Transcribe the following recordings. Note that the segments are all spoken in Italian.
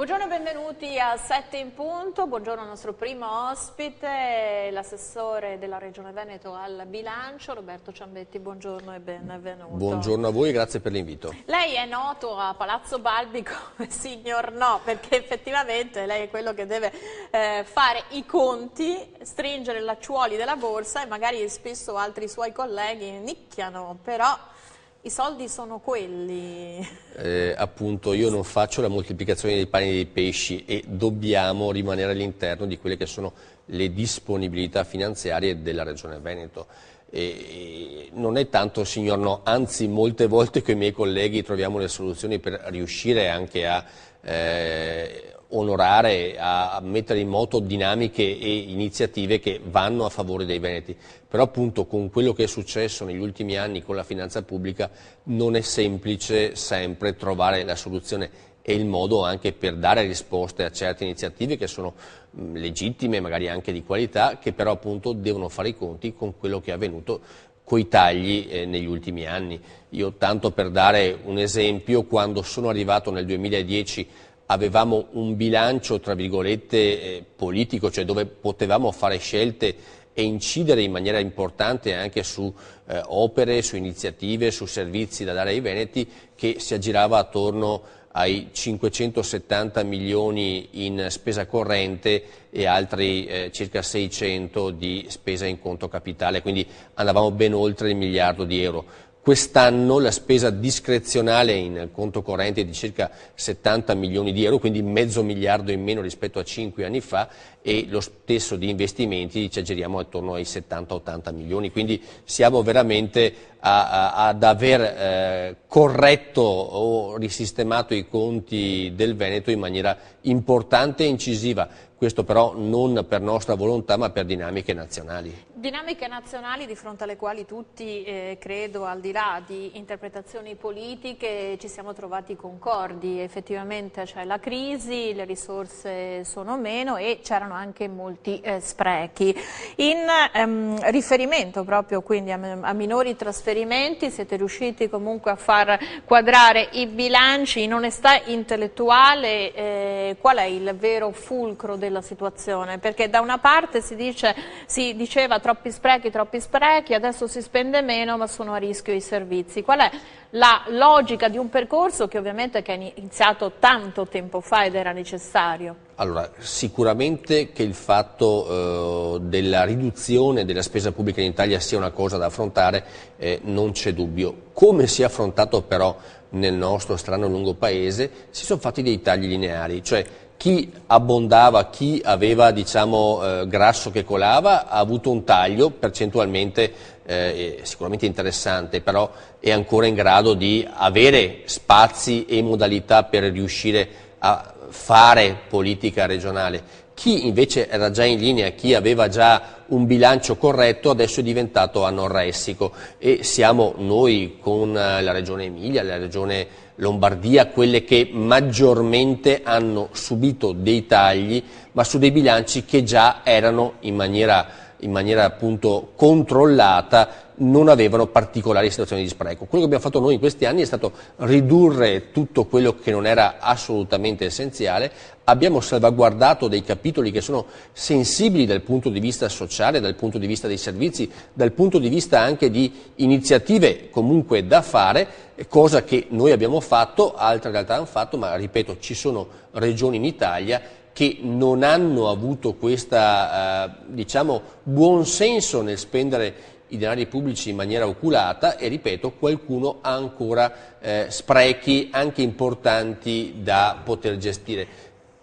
Buongiorno e benvenuti a 7 in punto, buongiorno al nostro primo ospite, l'assessore della Regione Veneto al bilancio, Roberto Ciambetti, buongiorno e benvenuto. Buongiorno a voi e grazie per l'invito. Lei è noto a Palazzo Balbi come signor no, perché effettivamente lei è quello che deve fare i conti, stringere i lacciuoli della borsa e magari spesso altri suoi colleghi nicchiano, però i soldi sono quelli. Appunto io non faccio la moltiplicazione dei pani e dei pesci e dobbiamo rimanere all'interno di quelle che sono le disponibilità finanziarie della Regione Veneto. E non è tanto signor no, anzi molte volte con i miei colleghi troviamo le soluzioni per riuscire anche a onorare, a mettere in moto dinamiche e iniziative che vanno a favore dei veneti. Però appunto con quello che è successo negli ultimi anni con la finanza pubblica non è semplice sempre trovare la soluzione e il modo anche per dare risposte a certe iniziative che sono legittime, magari anche di qualità, che però appunto devono fare i conti con quello che è avvenuto coi tagli negli ultimi anni. Io tanto per dare un esempio, quando sono arrivato nel 2010 avevamo un bilancio tra virgolette politico, cioè dove potevamo fare scelte e incidere in maniera importante anche su opere, su iniziative, su servizi da dare ai veneti, che si aggirava attorno ai 570 milioni in spesa corrente e altri circa 600 di spesa in conto capitale, quindi andavamo ben oltre il miliardo di euro. Quest'anno la spesa discrezionale in conto corrente è di circa 70 milioni di euro, quindi mezzo miliardo in meno rispetto a 5 anni fa, e lo stesso di investimenti ci aggiriamo attorno ai 70-80 milioni, quindi siamo veramente ad aver corretto o risistemato i conti del Veneto in maniera importante e incisiva. Questo però non per nostra volontà ma per dinamiche nazionali. Dinamiche nazionali di fronte alle quali tutti, credo, al di là di interpretazioni politiche, ci siamo trovati concordi. Effettivamente c'è la crisi, le risorse sono meno e c'erano anche molti sprechi. In riferimento proprio quindi a minori trasferimenti siete riusciti comunque a far quadrare i bilanci. In onestà intellettuale qual è il vero fulcro della situazione? Perché da una parte si diceva troppi sprechi, adesso si spende meno ma sono a rischio i servizi. Qual è la logica di un percorso che ovviamente è iniziato tanto tempo fa ed era necessario? Allora, sicuramente che il fatto della riduzione della spesa pubblica in Italia sia una cosa da affrontare, non c'è dubbio. Come si è affrontato però nel nostro strano lungo paese? Si sono fatti dei tagli lineari, cioè chi abbondava, chi aveva diciamo grasso che colava ha avuto un taglio percentualmente sicuramente interessante, però è ancora in grado di avere spazi e modalità per riuscire a fare politica regionale. Chi invece era già in linea, chi aveva già un bilancio corretto, adesso è diventato anoressico e siamo noi con la Regione Emilia, la Regione Lombardia, quelle che maggiormente hanno subito dei tagli, ma su dei bilanci che già erano in maniera appunto controllata, non avevano particolari situazioni di spreco. Quello che abbiamo fatto noi in questi anni è stato ridurre tutto quello che non era assolutamente essenziale, abbiamo salvaguardato dei capitoli che sono sensibili dal punto di vista sociale, dal punto di vista dei servizi, dal punto di vista anche di iniziative comunque da fare, cosa che noi abbiamo fatto, altre realtà hanno fatto, ma ripeto, ci sono regioni in Italia che non hanno avuto questa diciamo buon senso nel spendere i denari pubblici in maniera oculata e ripeto, qualcuno ha ancora sprechi anche importanti da poter gestire.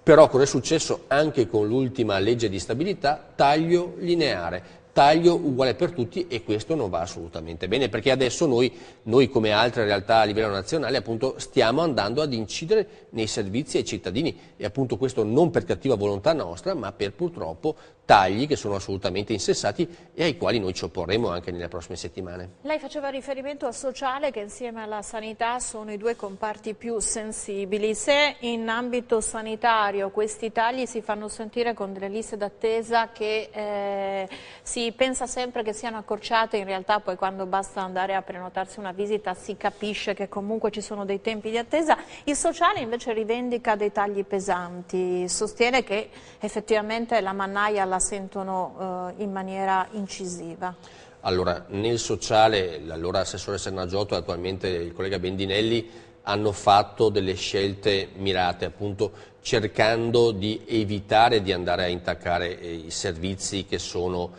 Però cosa è successo anche con l'ultima legge di stabilità? Taglio lineare. Taglio uguale per tutti e questo non va assolutamente bene, perché adesso noi come altre realtà a livello nazionale appunto stiamo andando ad incidere nei servizi ai cittadini e appunto questo non per cattiva volontà nostra ma per purtroppo tagli che sono assolutamente insensati e ai quali noi ci opporremo anche nelle prossime settimane. Lei faceva riferimento al sociale, che insieme alla sanità sono i due comparti più sensibili. Se in ambito sanitario questi tagli si fanno sentire con delle liste d'attesa che si pensa sempre che siano accorciate, in realtà poi quando basta andare a prenotarsi una visita si capisce che comunque ci sono dei tempi di attesa, il sociale invece rivendica dei tagli pesanti, sostiene che effettivamente la mannaia la sentono in maniera incisiva. Allora, nel sociale, l'allora assessore Sernagiotto e attualmente il collega Bendinelli hanno fatto delle scelte mirate, appunto cercando di evitare di andare a intaccare i servizi che sono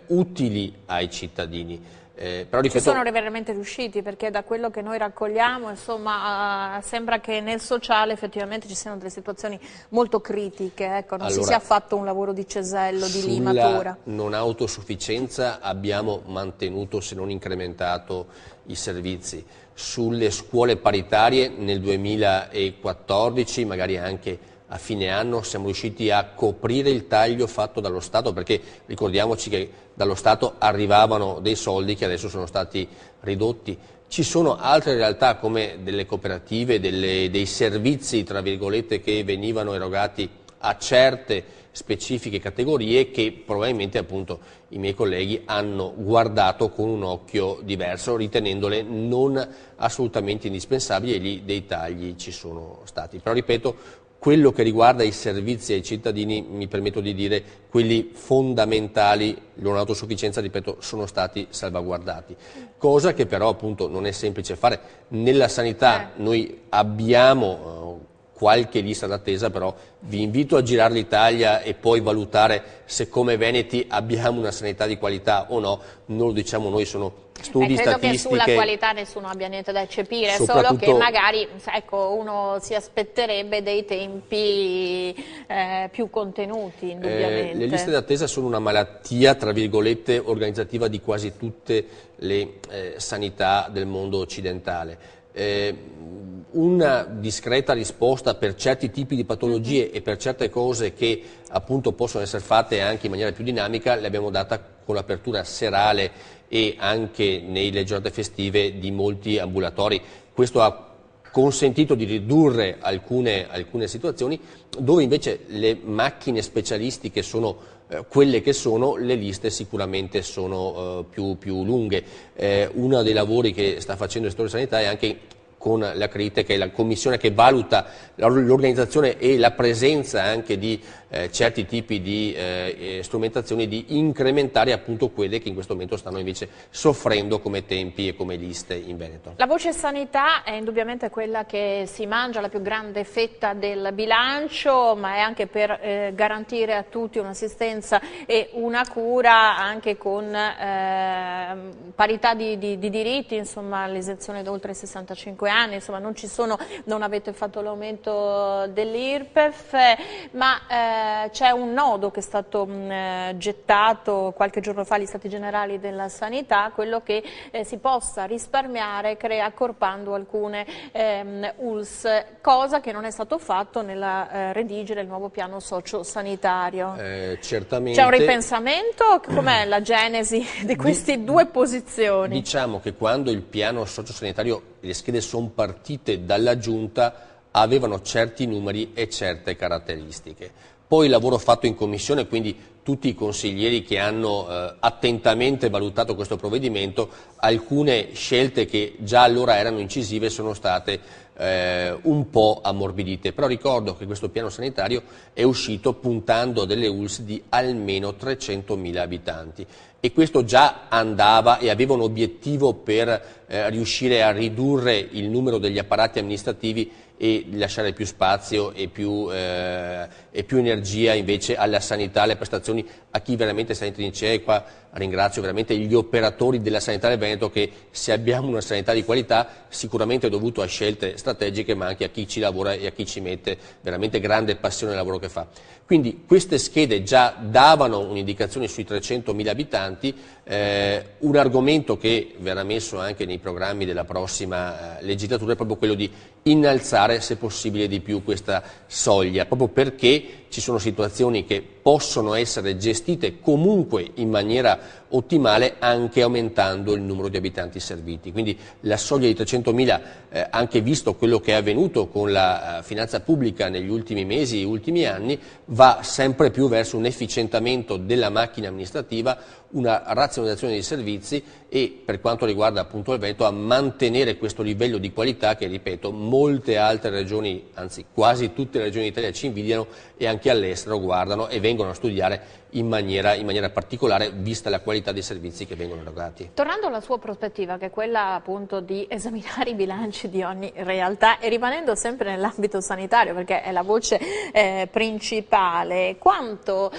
utili ai cittadini. Però, ripeto, ci sono veramente riusciti, perché da quello che noi raccogliamo, insomma, sembra che nel sociale effettivamente ci siano delle situazioni molto critiche, ecco, non si sia fatto un lavoro di cesello, di limatura. Sulla non autosufficienza abbiamo mantenuto, se non incrementato, i servizi. Sulle scuole paritarie nel 2014, magari anche a fine anno, siamo riusciti a coprire il taglio fatto dallo Stato, perché ricordiamoci che dallo Stato arrivavano dei soldi che adesso sono stati ridotti. Ci sono altre realtà come delle cooperative, dei servizi tra virgolette che venivano erogati a certe specifiche categorie che probabilmente appunto i miei colleghi hanno guardato con un occhio diverso, ritenendole non assolutamente indispensabili, e lì dei tagli ci sono stati. Però ripeto, quello che riguarda i servizi ai cittadini, mi permetto di dire, quelli fondamentali, la non autosufficienza, ripeto, sono stati salvaguardati. Cosa che però appunto non è semplice fare. Nella sanità noi abbiamo qualche lista d'attesa, però vi invito a girare l'Italia e poi valutare se come veneti abbiamo una sanità di qualità o no. Non lo diciamo noi, sono studi credo statistiche. che sulla qualità nessuno abbia niente da eccepire, solo che magari ecco, uno si aspetterebbe dei tempi più contenuti, indubbiamente. Le liste d'attesa sono una malattia, tra virgolette, organizzativa di quasi tutte le sanità del mondo occidentale. Una discreta risposta per certi tipi di patologie e per certe cose che appunto possono essere fatte anche in maniera più dinamica l'abbiamo data con l'apertura serale e anche nelle giornate festive di molti ambulatori. Questo ha consentito di ridurre alcune situazioni dove invece le macchine specialistiche sono quelle che sono, le liste sicuramente sono più lunghe. Uno dei lavori che sta facendo il settore sanità è anche con la CRITE, che è la commissione che valuta l'organizzazione e la presenza anche di certi tipi di strumentazioni, di incrementare appunto quelle che in questo momento stanno invece soffrendo come tempi e come liste in Veneto. La voce sanità è indubbiamente quella che si mangia la più grande fetta del bilancio, ma è anche per garantire a tutti un'assistenza e una cura anche con parità di diritti, insomma l'esenzione da oltre 65 anni, insomma non avete fatto l'aumento dell'IRPEF, ma c'è un nodo che è stato gettato qualche giorno fa agli Stati Generali della Sanità, quello che si possa risparmiare accorpando alcune ULS, cosa che non è stato fatto nella redigere il nuovo piano sociosanitario. Certamente. C'è un ripensamento? Com'è la genesi di queste due posizioni? Diciamo che quando il piano sociosanitario, le schede sono partite dalla Giunta, avevano certi numeri e certe caratteristiche. Poi il lavoro fatto in commissione, quindi tutti i consiglieri che hanno attentamente valutato questo provvedimento, alcune scelte che già allora erano incisive sono state un po' ammorbidite, però ricordo che questo piano sanitario è uscito puntando a delle ULS di almeno 300.000 abitanti e questo già andava e aveva un obiettivo per riuscire a ridurre il numero degli apparati amministrativi e lasciare più spazio e più energia invece alla sanità, alle prestazioni, a chi veramente sta in trincea, e qua ringrazio veramente gli operatori della sanità del Veneto, che se abbiamo una sanità di qualità sicuramente è dovuto a scelte strategiche, ma anche a chi ci lavora e a chi ci mette veramente grande passione nel lavoro che fa. Quindi queste schede già davano un'indicazione sui 300.000 abitanti, Un argomento che verrà messo anche nei programmi della prossima legislatura è proprio quello di innalzare se possibile di più questa soglia, proprio perché ci sono situazioni che possono essere gestite comunque in maniera ottimale anche aumentando il numero di abitanti serviti. Quindi la soglia di 300.000, anche visto quello che è avvenuto con la finanza pubblica negli ultimi mesi e ultimi anni, va sempre più verso un efficientamento della macchina amministrativa, una razionalizzazione dei servizi e, per quanto riguarda appunto il Veneto, a mantenere questo livello di qualità che, ripeto, molte altre regioni, anzi quasi tutte le regioni d'Italia ci invidiano e anche all'estero guardano e vengono a studiare in maniera particolare, vista la qualità dei servizi che vengono erogati. Tornando alla sua prospettiva, che è quella appunto di esaminare i bilanci di ogni realtà e rimanendo sempre nell'ambito sanitario, perché è la voce principale, quanto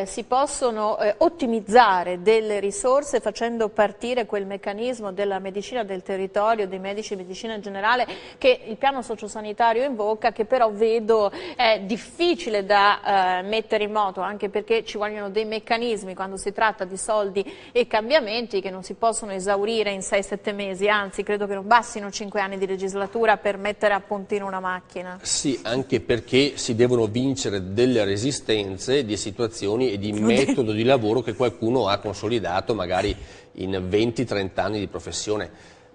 si possono ottimizzare delle risorse facendo partire quel meccanismo della medicina del territorio, dei medici di medicina generale, che il piano sociosanitario invoca, che però vedo è difficile da mettere in moto, anche perché ci vogliono dei meccanismi quando si tratta di soldi e cambiamenti che non si possono esaurire in 6-7 mesi, anzi credo che non bastino 5 anni di legislatura per mettere a puntino una macchina. Sì, anche perché si devono vincere delle resistenze di situazioni e di metodo di lavoro che qualcuno ha consolidato magari in 20-30 anni di professione.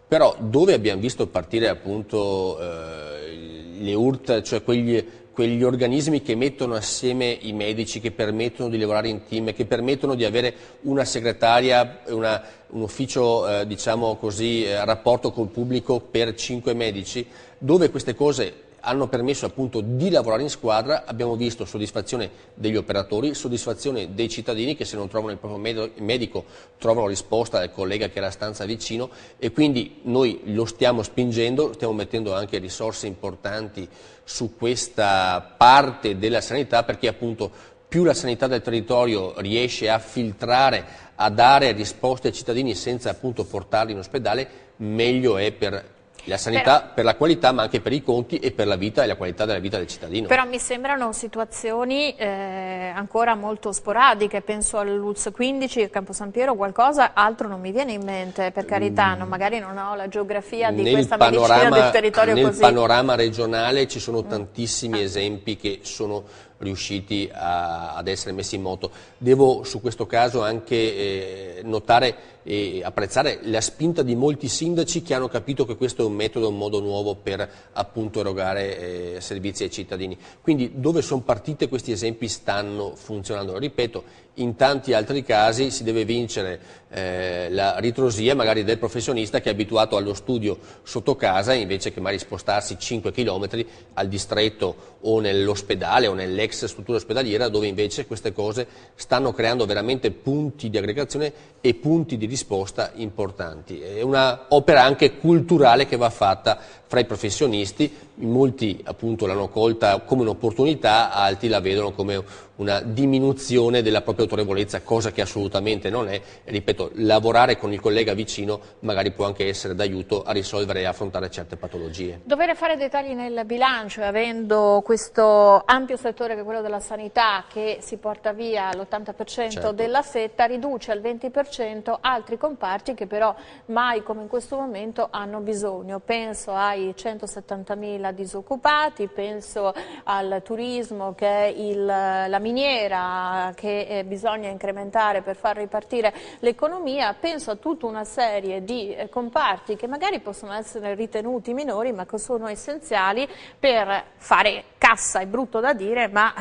Però dove abbiamo visto partire appunto le URT, cioè quegli organismi che mettono assieme i medici, che permettono di lavorare in team, che permettono di avere una segretaria, un ufficio, diciamo così, rapporto col pubblico per 5 medici, dove queste cose hanno permesso appunto di lavorare in squadra, abbiamo visto soddisfazione degli operatori, soddisfazione dei cittadini che se non trovano il proprio medico trovano risposta dal collega che è alla stanza vicino e quindi noi lo stiamo spingendo, stiamo mettendo anche risorse importanti su questa parte della sanità perché appunto più la sanità del territorio riesce a filtrare, a dare risposte ai cittadini senza appunto portarli in ospedale, meglio è per la sanità, per la qualità ma anche per i conti e per la vita e la qualità della vita del cittadino. Però mi sembrano situazioni ancora molto sporadiche, penso all'ULS 15, a Campo San Piero, qualcosa, altro non mi viene in mente, per carità, magari non ho la geografia di questa medicina del territorio così. Nel panorama regionale ci sono tantissimi esempi che sono riusciti ad essere messi in moto. Devo su questo caso anche notare e apprezzare la spinta di molti sindaci che hanno capito che questo è un metodo, un modo nuovo per appunto erogare servizi ai cittadini. Quindi dove sono partite questi esempi stanno funzionando. Ripeto, in tanti altri casi si deve vincere la ritrosia magari del professionista che è abituato allo studio sotto casa invece che magari spostarsi 5 km al distretto o nell'ospedale o nell'ex struttura ospedaliera dove invece queste cose stanno creando veramente punti di aggregazione e punti di risposta importanti. È una opera anche culturale che va fatta fra i professionisti, molti appunto l'hanno colta come un'opportunità, altri la vedono come una diminuzione della propria autorevolezza, cosa che assolutamente non è. E ripeto, lavorare con il collega vicino magari può anche essere d'aiuto a risolvere e affrontare certe patologie. Dovere fare dei tagli nel bilancio, avendo questo ampio settore che è quello della sanità che si porta via l'80% certo. della fetta, riduce al 20% altri comparti che però mai come in questo momento hanno bisogno. Penso ai 170.000 disoccupati, penso al turismo che è la miniera che bisogna incrementare per far ripartire l'economia, penso a tutta una serie di comparti che magari possono essere ritenuti minori ma che sono essenziali per fare cassa, è brutto da dire, ma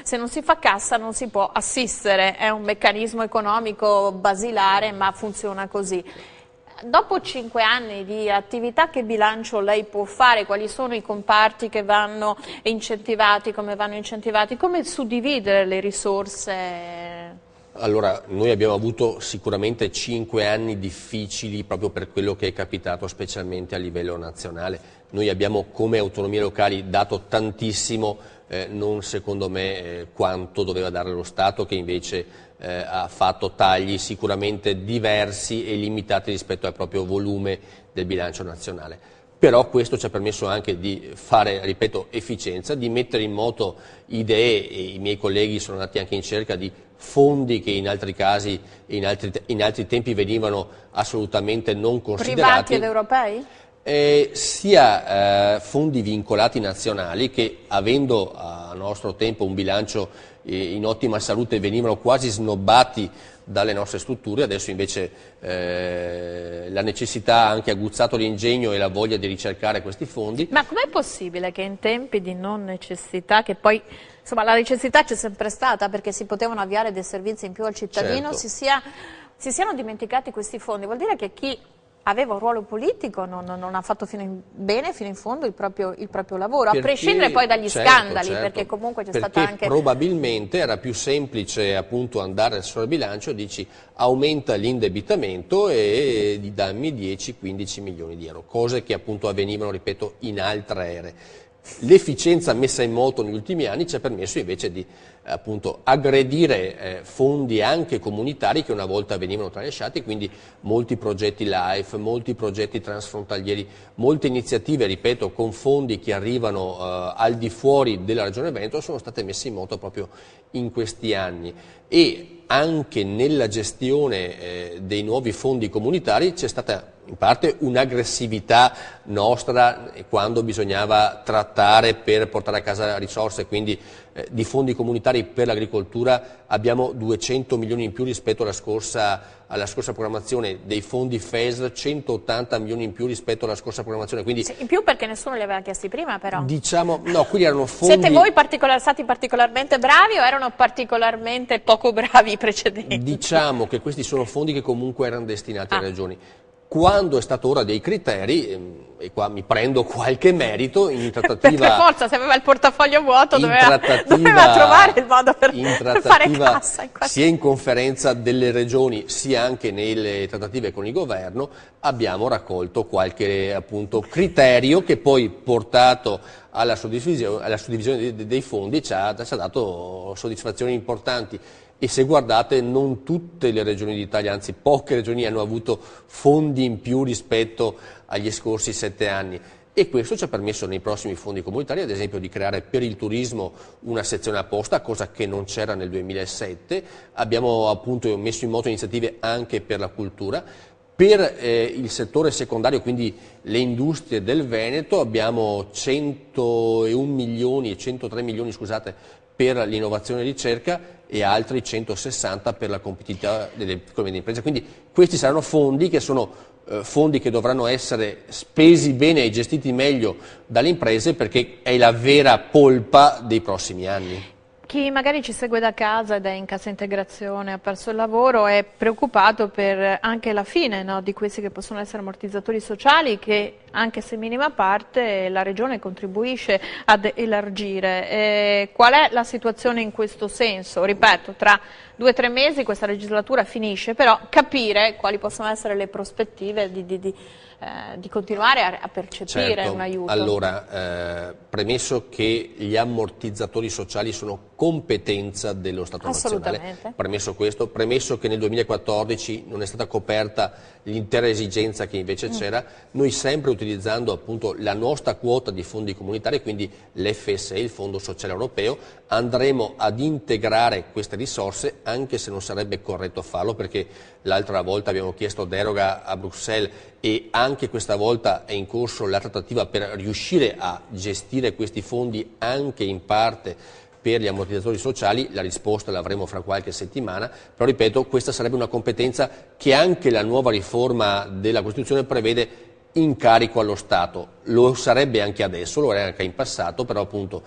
se non si fa cassa non si può assistere, è un meccanismo economico basilare ma funziona così. Dopo 5 anni di attività che bilancio lei può fare? Quali sono i comparti che vanno incentivati, come suddividere le risorse? Allora, noi abbiamo avuto sicuramente 5 anni difficili proprio per quello che è capitato specialmente a livello nazionale. Noi abbiamo come autonomie locali dato tantissimo, non secondo me quanto doveva dare lo Stato che invece ha fatto tagli sicuramente diversi e limitati rispetto al proprio volume del bilancio nazionale. però questo ci ha permesso anche di fare, ripeto, efficienza, di mettere in moto idee, e i miei colleghi sono andati anche in cerca di fondi che in altri casi, in altri tempi venivano assolutamente non considerati. Privati ed europei? Sia fondi vincolati nazionali che, avendo a nostro tempo un bilancio in ottima salute, venivano quasi snobbati dalle nostre strutture, adesso invece la necessità ha anche aguzzato l'ingegno e la voglia di ricercare questi fondi. Ma com'è possibile che in tempi di non necessità, che poi insomma la necessità c'è sempre stata perché si potevano avviare dei servizi in più al cittadino, Certo. si siano dimenticati questi fondi? Vuol dire che chi aveva un ruolo politico non ha fatto bene fino in fondo il proprio lavoro, a prescindere poi dagli scandali, certo, perché comunque c'è perché stata anche... probabilmente era più semplice appunto andare al bilancio, dici aumenta l'indebitamento e dammi 10-15 milioni di euro, cose che appunto avvenivano, ripeto, in altre ere. L'efficienza messa in moto negli ultimi anni ci ha permesso invece di appunto aggredire fondi anche comunitari che una volta venivano tralasciati, quindi molti progetti LIFE, molti progetti transfrontalieri, molte iniziative, ripeto, con fondi che arrivano al di fuori della Regione Veneto sono state messe in moto proprio in questi anni, e anche nella gestione dei nuovi fondi comunitari c'è stata in parte un'aggressività nostra quando bisognava trattare per portare a casa risorse, quindi di fondi comunitari per l'agricoltura abbiamo 200 milioni in più rispetto alla scorsa programmazione, dei fondi FESR 180 milioni in più rispetto alla scorsa programmazione. Quindi, Sì, in più perché nessuno li aveva chiesti prima però. Diciamo, no, quelli erano fondi... Siete voi stati particolarmente bravi o erano particolarmente poco bravi i precedenti? Diciamo che questi sono fondi che comunque erano destinati alle regioni. Quando è stato ora dei criteri, e qua mi prendo qualche merito, in trattativa... Per forza, se aveva il portafoglio vuoto doveva trovare il modo per fare cassa. Sia in conferenza delle regioni sia anche nelle trattative con il governo abbiamo raccolto qualche appunto criterio che poi, portato alla suddivisione dei fondi, ci ha dato soddisfazioni importanti. E se guardate, non tutte le regioni d'Italia, anzi poche regioni, hanno avuto fondi in più rispetto agli scorsi 7 anni. E questo ci ha permesso nei prossimi fondi comunitari, ad esempio, di creare per il turismo una sezione apposta, cosa che non c'era nel 2007. Abbiamo appunto messo in moto iniziative anche per la cultura. Per il settore secondario, quindi le industrie del Veneto, abbiamo 103 milioni, scusate, per l'innovazione e ricerca e altri 160 per la competitività delle piccole e medie imprese. Quindi questi saranno fondi che sono fondi che dovranno essere spesi bene e gestiti meglio dalle imprese, perché è la vera polpa dei prossimi anni. Chi magari ci segue da casa ed è in cassa integrazione, ha perso il lavoro, è preoccupato per anche la fine, no, di questi che possono essere ammortizzatori sociali che, anche se in minima parte, la Regione contribuisce ad elargire. Qual è la situazione in questo senso? Ripeto, tra 2 o 3 mesi questa legislatura finisce, però capire quali possono essere le prospettive di continuare a percepire un aiuto. Allora, premesso che gli ammortizzatori sociali sono competenza dello Stato nazionale, premesso questo, premesso che nel 2014 non è stata coperta l'intera esigenza che invece c'era, noi sempre utilizzando appunto la nostra quota di fondi comunitari, quindi l'FSE, il Fondo Sociale Europeo, andremo ad integrare queste risorse, anche se non sarebbe corretto farlo, perché l'altra volta abbiamo chiesto deroga a Bruxelles e anche questa volta è in corso la trattativa per riuscire a gestire questi fondi anche in parte per gli ammortizzatori sociali. La risposta l'avremo fra qualche settimana, però ripeto, questa sarebbe una competenza che anche la nuova riforma della Costituzione prevede in carico allo Stato. Lo sarebbe anche adesso, lo era anche in passato, però appunto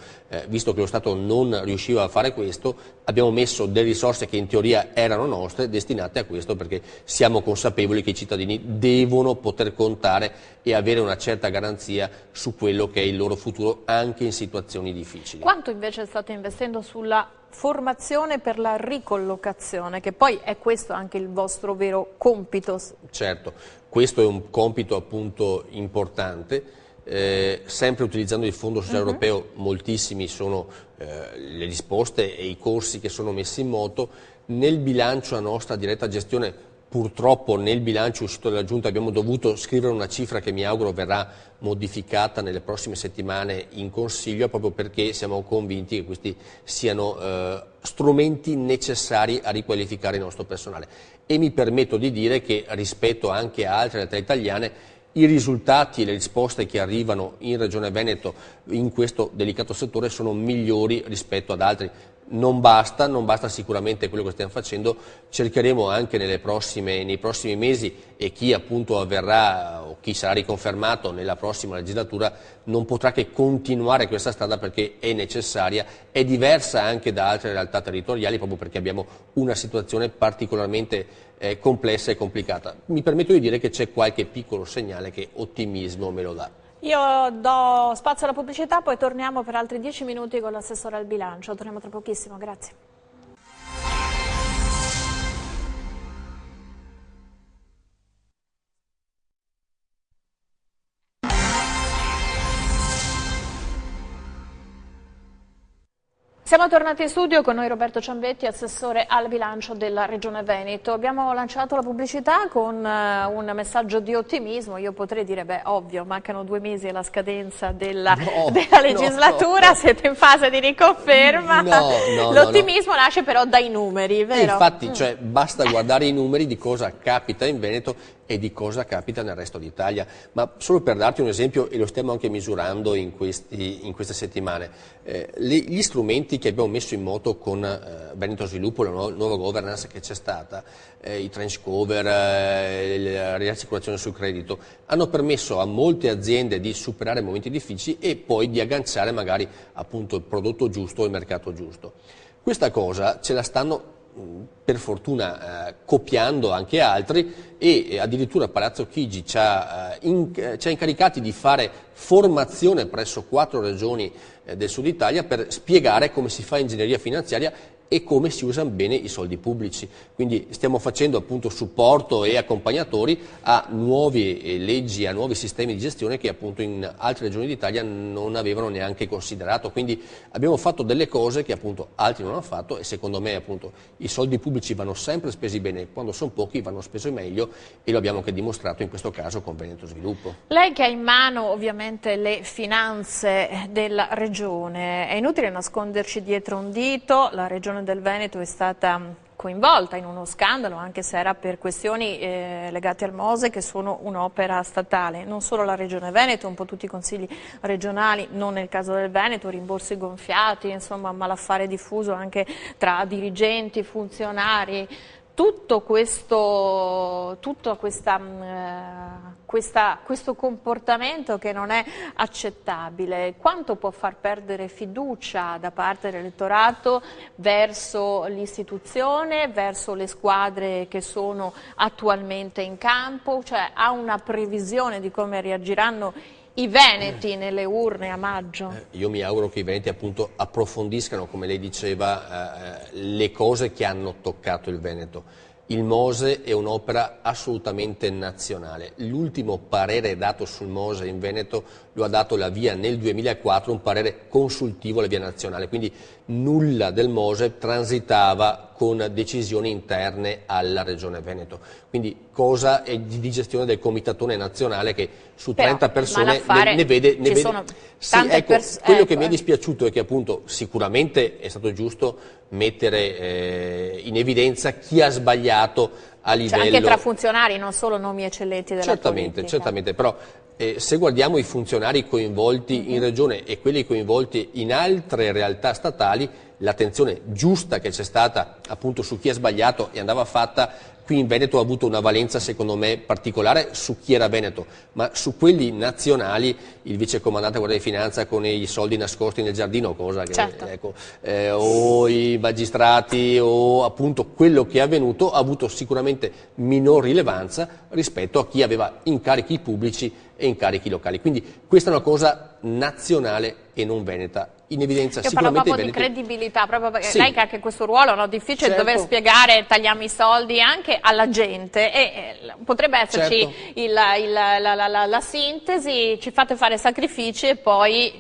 visto che lo Stato non riusciva a fare questo, abbiamo messo delle risorse che in teoria erano nostre destinate a questo, perché siamo consapevoli che i cittadini devono poter contare e avere una certa garanzia su quello che è il loro futuro anche in situazioni difficili. Quanto invece state investendo sulla formazione per la ricollocazione, che poi è questo anche il vostro vero compito? Certo, questo è un compito appunto importante, sempre utilizzando il Fondo Sociale Europeo. Moltissimi sono le risposte e i corsi che sono messi in moto. Nel bilancio a nostra diretta gestione purtroppo nel bilancio uscito dalla Giunta abbiamo dovuto scrivere una cifra che mi auguro verrà modificata nelle prossime settimane in Consiglio, proprio perché siamo convinti che questi siano strumenti necessari a riqualificare il nostro personale. E mi permetto di dire che rispetto anche a altre realtà italiane i risultati e le risposte che arrivano in Regione Veneto in questo delicato settore sono migliori rispetto ad altri. Non basta sicuramente quello che stiamo facendo, cercheremo anche nei prossimi mesi, e chi appunto avverrà o chi sarà riconfermato nella prossima legislatura non potrà che continuare questa strada, perché è necessaria, è diversa anche da altre realtà territoriali, proprio perché abbiamo una situazione particolarmente complessa e complicata. Mi permetto di dire che c'è qualche piccolo segnale che ottimismo me lo dà. Io do spazio alla pubblicità, poi torniamo per altri 10 minuti con l'assessore al bilancio. Torniamo tra pochissimo, grazie. Siamo tornati in studio, con noi Roberto Ciambetti, assessore al bilancio della Regione Veneto. Abbiamo lanciato la pubblicità con un messaggio di ottimismo. Io potrei dire, beh, ovvio, mancano 2 mesi alla scadenza della legislatura, no. Siete in fase di riconferma. L'ottimismo nasce però dai numeri, vero? Infatti, cioè, basta guardare i numeri di cosa capita in Veneto e di cosa capita nel resto d'Italia. Ma solo per darti un esempio, e lo stiamo anche misurando in queste settimane, gli strumenti che abbiamo messo in moto con Veneto Sviluppo, la nuova governance che c'è stata, i trench cover, la riassicurazione sul credito, hanno permesso a molte aziende di superare momenti difficili e poi di agganciare magari appunto il prodotto giusto o il mercato giusto. Questa cosa ce la stanno per fortuna copiando anche altri, e addirittura Palazzo Chigi ci ha incaricati di fare formazione presso 4 regioni del sud Italia per spiegare come si fa ingegneria finanziaria e come si usano bene i soldi pubblici. Quindi stiamo facendo appunto supporto e accompagnatori a nuove leggi, a nuovi sistemi di gestione che appunto in altre regioni d'Italia non avevano neanche considerato. Quindi abbiamo fatto delle cose che appunto altri non hanno fatto, e secondo me appunto i soldi pubblici vanno sempre spesi bene, quando sono pochi vanno spesi meglio, e lo abbiamo anche dimostrato in questo caso con Veneto Sviluppo. Lei che ha in mano ovviamente le finanze della regione, è inutile nasconderci dietro un dito, la regione del Veneto è stata coinvolta in uno scandalo, anche se era per questioni legate al MOSE, che sono un'opera statale. Non solo la Regione Veneto, un po' tutti i consigli regionali, non nel caso del Veneto, rimborsi gonfiati, insomma malaffare diffuso anche tra dirigenti, funzionari. Tutto questo comportamento che non è accettabile, quanto può far perdere fiducia da parte dell'elettorato verso l'istituzione, verso le squadre che sono attualmente in campo? Cioè, ha una previsione di come reagiranno i veneti nelle urne a maggio? Io mi auguro che i veneti appunto approfondiscano, come lei diceva, le cose che hanno toccato il Veneto. Il MOSE è un'opera assolutamente nazionale. L'ultimo parere dato sul MOSE in Veneto lo ha dato la VIA nel 2004, un parere consultivo alla VIA nazionale, quindi nulla del MOSE transitava con decisioni interne alla Regione Veneto. Quindi cosa è di gestione del comitatone nazionale che su 30 persone ne vede. Sì, ecco, quello che mi è dispiaciuto è che appunto sicuramente è stato giusto mettere in evidenza chi ha sbagliato a livello... Cioè anche tra funzionari, non solo nomi eccellenti della politica. Certamente, però se guardiamo i funzionari coinvolti in Regione e quelli coinvolti in altre realtà statali, l'attenzione giusta che c'è stata appunto su chi ha sbagliato e andava fatta qui in Veneto ha avuto una valenza secondo me particolare su chi era veneto, ma su quelli nazionali il vicecomandante Guardia di Finanza con i soldi nascosti nel giardino, cosa che, certo. Ecco, o i magistrati o appunto quello che è avvenuto ha avuto sicuramente minor rilevanza rispetto a chi aveva incarichi pubblici e incarichi locali. Quindi questa è una cosa nazionale e non veneta. In evidenza io sicuramente parlo proprio di credibilità, proprio perché sì. Lei che ha anche questo ruolo, no? Difficile certo. dover spiegare tagliamo i soldi anche alla gente e potrebbe esserci certo. la sintesi, ci fate fare sacrifici e poi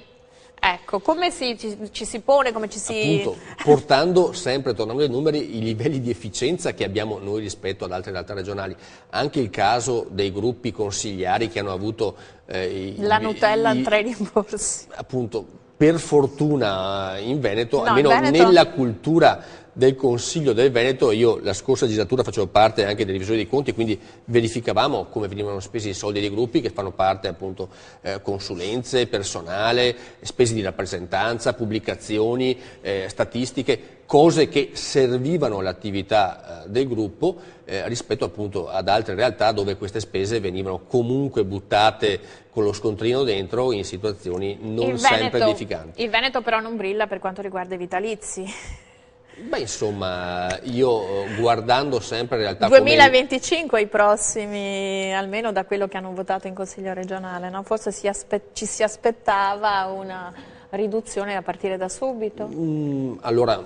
Ecco, come ci si pone, come ci si... Appunto, portando sempre, tornando ai numeri, i livelli di efficienza che abbiamo noi rispetto ad altre realtà regionali. Anche il caso dei gruppi consigliari che hanno avuto... la Nutella a 3 rimborsi. Appunto, per fortuna in Veneto, No, almeno in Veneto... nella cultura del Consiglio del Veneto, io la scorsa legislatura facevo parte anche dei revisori dei conti, quindi verificavamo come venivano spesi i soldi dei gruppi che fanno parte appunto consulenze, personale, spese di rappresentanza, pubblicazioni, statistiche, cose che servivano all'attività del gruppo rispetto appunto ad altre realtà dove queste spese venivano comunque buttate con lo scontrino dentro in situazioni non sempre edificanti. Il Veneto però non brilla per quanto riguarda i vitalizi. Beh, insomma, io guardando sempre in realtà 2025 i prossimi, almeno da quello che hanno votato in Consiglio regionale, no? Forse ci si aspettava una riduzione a partire da subito? Allora,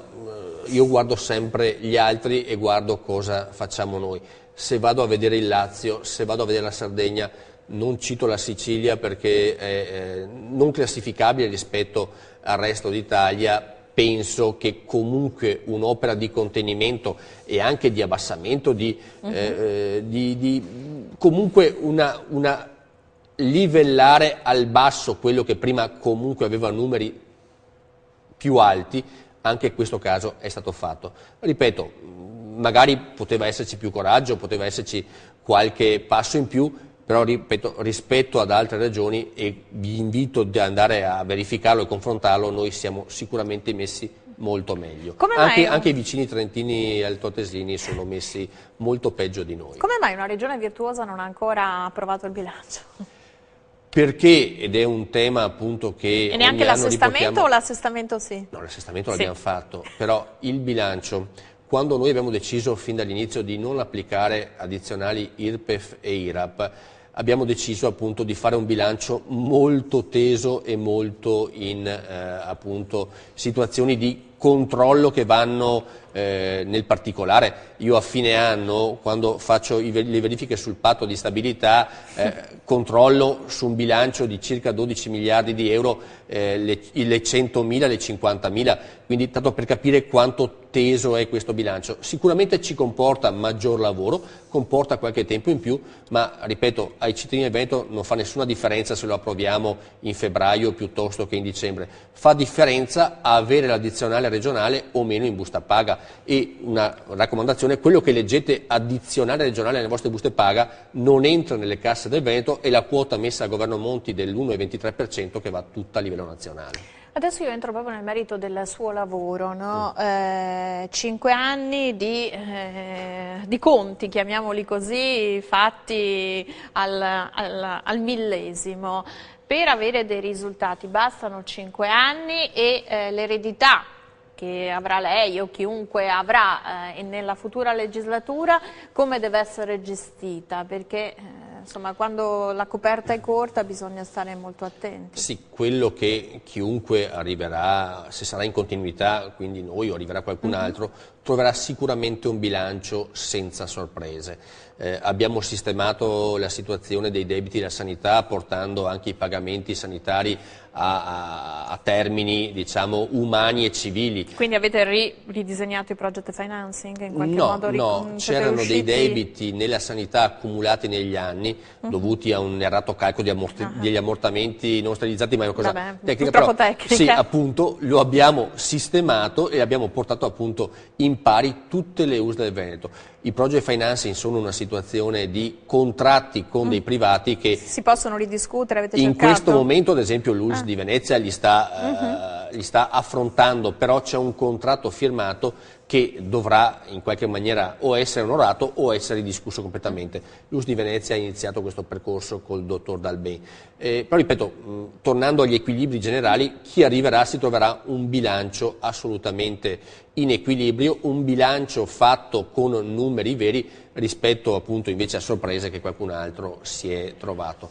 io guardo sempre gli altri e guardo cosa facciamo noi. Se vado a vedere il Lazio, se vado a vedere la Sardegna, non cito la Sicilia perché è non classificabile rispetto al resto d'Italia. Penso che comunque un'opera di contenimento e anche di abbassamento, comunque una livellare al basso quello che prima comunque aveva numeri più alti, anche in questo caso è stato fatto. Ripeto, magari poteva esserci più coraggio, poteva esserci qualche passo in più, però ripeto, rispetto ad altre regioni, e vi invito ad andare a verificarlo e confrontarlo, noi siamo sicuramente messi molto meglio. Anche i vicini trentini e altoatesini sono messi molto peggio di noi. Come mai una regione virtuosa non ha ancora approvato il bilancio? Perché, ed è un tema appunto che... E neanche l'assestamento o l'assestamento sì? No, l'assestamento l'abbiamo fatto, però il bilancio... Quando noi abbiamo deciso fin dall'inizio di non applicare addizionali IRPEF e IRAP, abbiamo deciso appunto di fare un bilancio molto teso e molto in appunto situazioni di controllo che vanno nel particolare. Io a fine anno, quando faccio le verifiche sul patto di stabilità, controllo su un bilancio di circa 12 miliardi di euro le 100.000, le 50.000, quindi tanto per capire quanto teso è questo bilancio. Sicuramente ci comporta maggior lavoro, comporta qualche tempo in più, ma ripeto, ai cittadini del Veneto non fa nessuna differenza se lo approviamo in febbraio piuttosto che in dicembre. Fa differenza avere l'addizionale regionale o meno in busta paga, e una raccomandazione: quello che leggete addizionale regionale nelle vostre buste paga non entra nelle casse del Veneto, e la quota messa al governo Monti dell'1,23% che va tutta a livello nazionale. Adesso io entro proprio nel merito del suo lavoro, no? 5 anni di conti, chiamiamoli così, fatti al millesimo. Per avere dei risultati bastano 5 anni e l'eredità che avrà lei o chiunque avrà nella futura legislatura, come deve essere gestita? Perché insomma, quando la coperta è corta bisogna stare molto attenti. Sì, quello che chiunque arriverà, se sarà in continuità, quindi noi o arriverà qualcun altro, troverà sicuramente un bilancio senza sorprese. Abbiamo sistemato la situazione dei debiti della sanità, portando anche i pagamenti sanitari a termini, diciamo, umani e civili. Quindi avete ridisegnato i project financing in qualche modo? No, c'erano dei debiti nella sanità accumulati negli anni, dovuti a un errato calcolo degli ammortamenti non stabilizzati, ma è una cosa tecnica. Purtroppo tecnica. Sì, appunto, lo abbiamo sistemato e abbiamo portato appunto in pari tutte le USL del Veneto. I project financing sono una situazione di contratti con dei privati che... Si possono ridiscutere, avete in cercato? Questo momento, ad esempio, l'ULSS di Venezia li sta affrontando, però c'è un contratto firmato che dovrà in qualche maniera o essere onorato o essere discusso completamente. L'ULSS di Venezia ha iniziato questo percorso col dottor Dalbé. Però ripeto, tornando agli equilibri generali, chi arriverà si troverà un bilancio assolutamente in equilibrio, un bilancio fatto con numeri veri rispetto appunto invece a sorprese che qualcun altro si è trovato.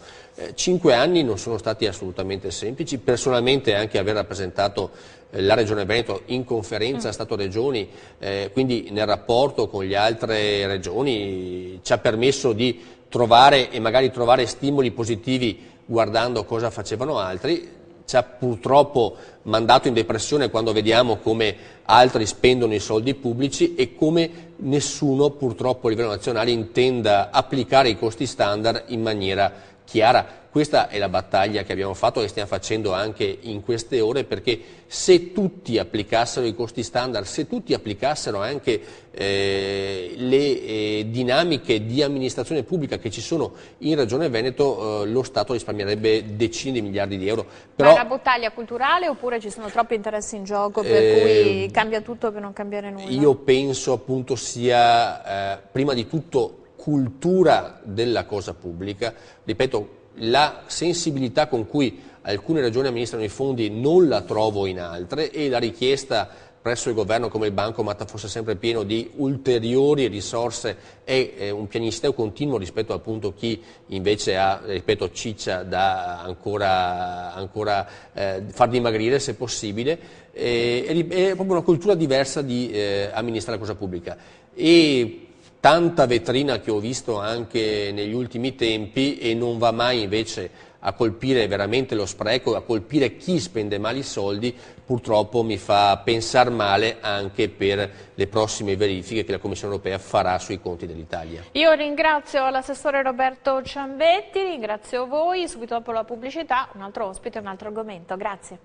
5 anni non sono stati assolutamente semplici, personalmente anche aver rappresentato la Regione Veneto in conferenza Stato-Regioni, quindi nel rapporto con le altre regioni ci ha permesso di trovare e magari trovare stimoli positivi guardando cosa facevano altri. ci ha purtroppo mandato in depressione quando vediamo come altri spendono i soldi pubblici e come nessuno purtroppo a livello nazionale intenda applicare i costi standard in maniera chiara. Questa è la battaglia che abbiamo fatto e che stiamo facendo anche in queste ore, perché se tutti applicassero i costi standard, se tutti applicassero anche le dinamiche di amministrazione pubblica che ci sono in Regione Veneto, lo Stato risparmierebbe decine di miliardi di euro. Però, ma è una battaglia culturale oppure ci sono troppi interessi in gioco per cui cambia tutto per non cambiare nulla? Io penso appunto sia prima di tutto cultura della cosa pubblica, ripeto, la sensibilità con cui alcune regioni amministrano i fondi non la trovo in altre e la richiesta presso il governo, come il bancomat fosse sempre pieno di ulteriori risorse, è un piagnisteo continuo rispetto appunto a chi invece ha, ripeto, ciccia da ancora far dimagrire se possibile, è proprio una cultura diversa di amministrare la cosa pubblica. E tanta vetrina che ho visto anche negli ultimi tempi e non va mai invece a colpire veramente lo spreco, a colpire chi spende male i soldi, purtroppo mi fa pensare male anche per le prossime verifiche che la Commissione europea farà sui conti dell'Italia. Io ringrazio l'assessore Roberto Ciambetti, ringrazio voi, subito dopo la pubblicità un altro ospite e un altro argomento. Grazie.